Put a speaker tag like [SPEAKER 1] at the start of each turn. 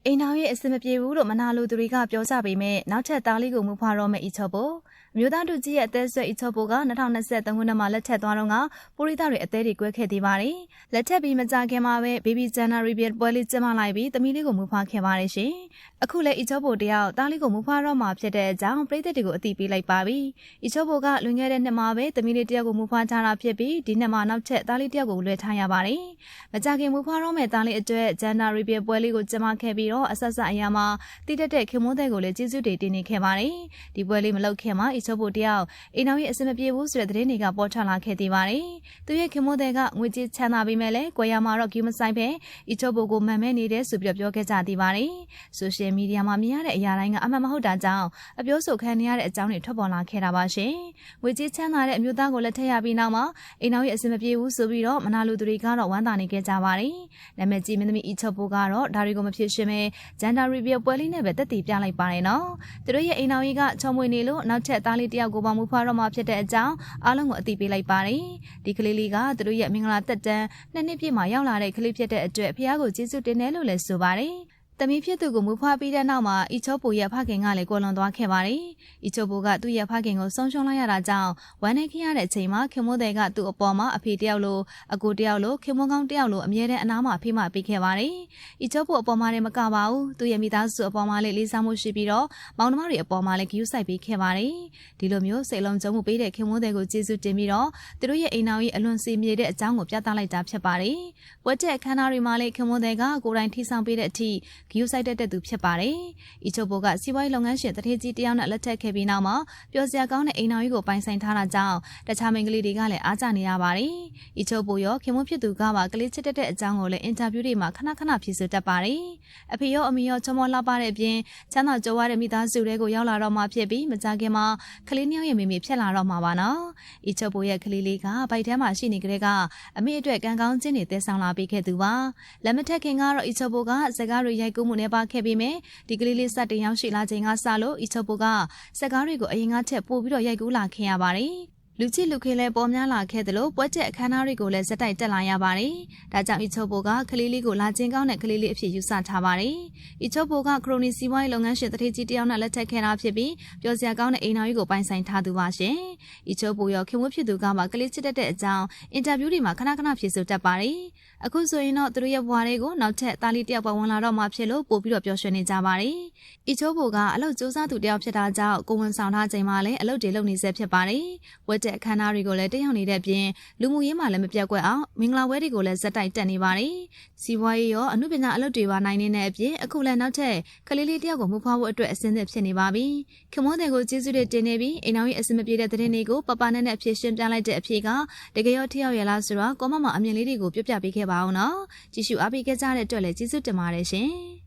[SPEAKER 1] အိမ်နောက်ရဲ့အစမပြေဘူးလို့မနာလိုသူတွေကပြောကြပေမဲ့နောက်ထပ်သားလေးကိုမူဖွားတော့မဲ့အီချော့ပိုအမျိုးသားတို့ကြီးရဲ့အသက်ဆွဲအီချော့ပိုက2023ခုနှစ်မှာလက်ထက်သွားတော့ကပိုရိသတွေအသေးတွေကွဲခဲ့သေးပါတယ်။လက်ထက်ပြီးမကြခင်မှာပဲ Baby Jana Reveal ပွဲလေးကျင်းပလိုက်ပြီးသမီးလေးကိုမူဖွားခဲ့ပါတယ်ရှင်။အခုလည်းအီချော့ပိုတယောက်သားလေးကိုမူဖွားတော့မှာဖြစ်တဲ့အကြောင်းပရိသတ်တွေကိုအသိပေးလိုက်ပါပြီ။အီချော့ပိုကလွန်ခဲ့တဲ့နှစ်မှာပဲသမီးလေးတယောက်ကိုမူဖွားထားတာဖြစ်ပြီးဒီနှစ်မှာနောက်ထပ်သားလေးတယောက်ကိုလွှဲထားရပါတယ်။မကြခင်မူဖွားတော့မဲ့သားလေးအတွက် Jana Reveal ပွဲလေးကိုကျင်းပခဲ့ပြီးတော့အဆက်ဆက်အရာမှာတည်တဲ့ခင်မွန်းတဲ့ကိုလည်းကျေးဇူးတွေတင်နေခဲ့ပါတယ်။ဒီပွဲလေးမလုပ်ခင်မှာအီချော့ပိုတယောက်အိမ်နောက်ရဲ့အစမပြေဘူးဆိုတဲ့သတင်းတွေကပေါ်ထွက်လာခဲ့သေးပါတယ်။သူရဲ့ခင်မွန်းတဲ့ကငွေကြေးချမ်းသာပြီးမဲ့လည်းကွယ်ရမှာတော့ဂီမဆိုင်ပဲအီချော့ပိုကိုမှန်မဲနေတယ်ဆိုပြီးပြောခဲ့ကြသေးပါတယ်။ ဆိုရှယ်မီဒီယာမှာမြင်ရတဲ့အရာတိုင်းကအမှန်မဟုတ်တာကြောင့်အပြောဆိုခံနေရတဲ့အကြောင်းတွေထွက်ပေါ်လာခဲ့တာပါရှင်။ငွေကြေးချမ်းသာတဲ့အမျိုးသားကိုလက်ထပ်ရပြီးနောက်မှာအိမ်နောက်ရဲ့အစမပြေဘူးဆိုပြီးတော့မနာလူသူတွေကတော့ဝမ်းသာနေခဲ့ကြပါတယ်။နာမည်ကြီးမင်းသမီးအီချော့ပိုကတော့ဒါတွေကိုမဖြစ်ရှင်းပဲ Gender Reveal ပွဲလေးနဲ့ပဲတက်တည်ပြလိုက်ပါတယ်နော်။သူတို့ရဲ့အိမ်နောက်ကြီးကချောမွေနေလို့နောက်ထပ်သားလေးတယောက်ကိုပါမူဖွားတော့မှဖြစ်တဲ့အကြောင်းအားလုံးကိုအသိပေးလိုက်ပါတယ်။ဒီကလေးလေးကသူတို့ရဲ့မင်္ဂလာသက်တမ်း2နှစ်ပြည့်မှာရောက်လာတဲ့ကလေးဖြစ်တဲ့အတွက်ဖခင်ကိုကျေးဇူးတင်တယ်လို့လည်းဆိုပါတယ်။တမီးဖြစ်သူကိုမူဖွားပြီးတဲ့နောက်မှာအီချော့ပိုရဲ့ဖခင်ကလည်းကိုလွန်သွားခဲ့ပါတယ်။အီချော့ပိုကသူ့ရဲ့ဖခင်ကိုဆုံးရှုံးလိုက်ရတာကြောင့်ဝမ်းနည်းခဲ့ရတဲ့အချိန်မှာခင်မိုးတဲ့ကသူ့အပေါ်မှာအဖေတယောက်လိုအကိုတယောက်လိုခင်မိုးကောင်းတယောက်လိုအမြဲတမ်းအနားမှာဖေးမပေးခဲ့ပါတယ်။အီချော့ပိုအပေါ်မှာလည်းမကပါဘူး။သူ့ရဲ့မိသားစုအပေါ်မှာလည်းလေးစားမှုရှိပြီးတော့မောင်နှမတွေအပေါ်မှာလည်းဂရုစိုက်ပေးခဲ့ပါတယ်။ဒီလိုမျိုးစိတ်လုံးကြုံမှုပေးတဲ့ခင်မိုးတဲ့ကိုကျေးဇူးတင်ပြီးတော့သူတို့ရဲ့အိမ်နောက်ကြီးအလွန်စီမြေတဲ့အကြောင်းကိုပြသလိုက်တာဖြစ်ပါတယ်။ဝက်တဲ့အခမ်းအနားတွေမှာလည်းခင်မိုးတဲ့ကကိုယ်တိုင်ထိဆောင်ပေးတဲ့အထိဂရုစိုက်တဲ့သူဖြစ်ပါတယ်။အီချော့ပိုကစီးပွားရေးလုပ်ငန်းရှင်တထေးကြီးတယောက်နဲ့လက်ထပ်ခဲ့ပြီးနောက်မှာပျော်စရာကောင်းတဲ့အိမ်နောက်ကြီးကိုပိုင်ဆိုင်ထားတာကြောင့်တခြားမိန်းကလေးတွေကလည်းအားကျနေရပါတယ်။အီချော့ပိုရောခင်မွန်းဖြစ်သူကပါကလေးချစ်တဲ့အကြောင်းကိုလည်းအင်တာဗျူးတွေမှာခဏခဏဖြေဆိုတတ်ပါတယ်။အဖေရောအမေရောချောမောလှပတဲ့အပြင်ချမ်းသာကြွယ်ဝတဲ့မိသားစုတွေကိုရောက်လာတော့မှဖြစ်ပြီးမကြခင်မှာကလေးနှစ်ယောက်ရဲ့မိမိဖြစ်လာတော့မှာပါနော်။အီချော့ပိုရဲ့ကလေးလေးကဗိုက်ထဲမှာရှိနေကြတဲ့ကအမေအတွက်ကံကောင်းခြင်းတွေသယ်ဆောင်လာပေးခဲ့သူပါ။လက်မထက်ခင်ကတော့အီချော့ပိုကစကားတွေရိုက်ကူးမှုနဲ့ပါခဲ့ပြီးမြဲဒီကလေးလေးစတင်ရောက်ရှိလာချိန်ကစလို့အီချော့ပိုကစကားတွေကိုအရင်ကထက်ပိုပြီးတော့ရိုက်ကူးလာခဲ့ရပါတယ်လူချစ်လူခင်လည်းပေါ်များလာခဲ့တယ်လို့ပွဲချက်အခမ်းအနားတွေကိုလည်းဇက်တိုက်တက်လာရပါတယ်။ဒါကြောင့်အီချော့ပိုကကလေးလေးကိုလာချင်းကောင်းတဲ့ကလေးလေးအဖြစ်ယူဆထားပါတယ်။အီချော့ပိုကခရိုနီစီးပွားရေးလုပ်ငန်းရှင်တထေးကြီးတယောက်နဲ့လက်ထပ်ခဲ့တာဖြစ်ပြီးပျော်စရာကောင်းတဲ့အိမ်တော်ကြီးကိုပိုင်ဆိုင်ထားသူပါရှင်။အီချော့ပိုရောခင်မွေးဖြစ်သူကမှကလေးချစ်တဲ့အကြောင်းအင်တာဗျူးတွေမှာခဏခဏဖြေဆိုတတ်ပါတယ်။အခုဆိုရင်တော့သူတို့ရဲ့ဘဝတွေကိုနောက်ထပ်သားလေးတယောက်ပါဝင်လာတော့မှဖြစ်လို့ပို့ပြီးတော့ပျော်ရွှင်နေကြပါတယ်။အီချော့ပိုကအလုပ်စူးစမ်းသူတယောက်ဖြစ်တာကြောင့်ကိုဝန်ဆောင်ထားချိန်မှာလည်းအလုပ်တွေလုပ်နေစေဖြစ်ပါတယ်။ဝက်တဲ့အခမ်းအနားတွေကိုလည်းတက်ရောက်နေတဲ့အပြင်လူမှုရေးမှာလည်းမပြတ်ကွက်အောင်မင်္ဂလာပွဲတွေကိုလည်းဇက်တိုက်တက်နေပါတယ်။စီးပွားရေးရောအမှုပညာအလုပ်တွေပါနိုင်နေတဲ့အပြင်အခုလည်းနောက်ထပ်ကလေးလေးတယောက်ကိုမူဖွားဖို့အတွက်အဆင်သင့်ဖြစ်နေပါပြီ။ခင်မွန်းတဲ့ကိုကျေးဇူးတွေတင်နေပြီးအိမ်တော်ရဲ့အဆင်မပြေတဲ့တဲ့တွေကိုပပနဲ့နဲ့အဖြစ်ရှင်းပြလိုက်တဲ့အဖြေကတကယ်ရောထရောက်ရလားဆိုတော့ကောမမအမြင်လေးတွေကိုပြပြပေးခဲ့ပါအောင်နော်။ကြည့်ရှုအားပေးခဲ့ကြတဲ့အတွက်လည်းကျေးဇူးတင်ပါတယ်ရှင်။